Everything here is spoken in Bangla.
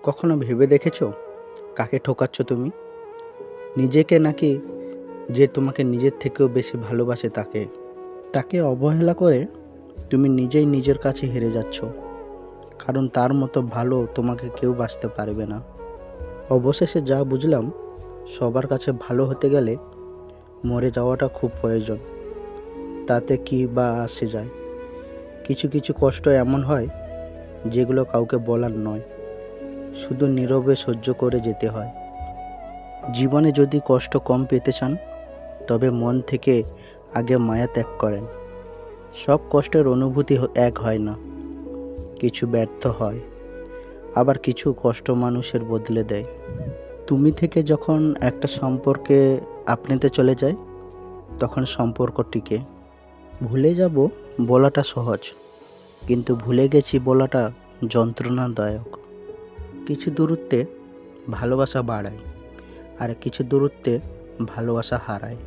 কখনো ভেবে দেখেছো কাকে ঠকাচ্ছ তুমি? নিজেকে নাকি যে তোমাকে নিজের থেকেও বেশি ভালোবাসে তাকে? তাকে অবহেলা করে তুমি নিজেই নিজের কাছে হেরে যাচ্ছ, কারণ তার মতো ভালো তোমাকে কেউ বাসতে পারবে না। অবশেষে যা বুঝলাম, সবার কাছে ভালো হতে গেলে মরে যাওয়াটা খুব প্রয়োজন। তাতে কি বা আসে যায়? কিছু কিছু কষ্ট এমন হয় যেগুলো কাউকে বলার নয়, শুধু নীরবে সহ্য করে যেতে হয়। জীবনে যদি কষ্ট কম পেতে চান, তবে মন থেকে আগে মায়া ত্যাগ করেন। সব কষ্টের অনুভূতি এক হয় না, কিছু ব্যর্থ হয়, আবার কিছু কষ্ট মানুষের বদলে দেয়। তুমি থেকে যখন একটা সম্পর্কে আপনিতে চলে যায়, তখন সম্পর্ক টিকে। ভুলে যাব বলাটা সহজ, কিন্তু ভুলে গেছি বলাটা যন্ত্রণাদায়ক। কিছু দূরত্বে ভালোবাসা বাড়ায়, আর কিছু দূরত্বে ভালোবাসা হারায়।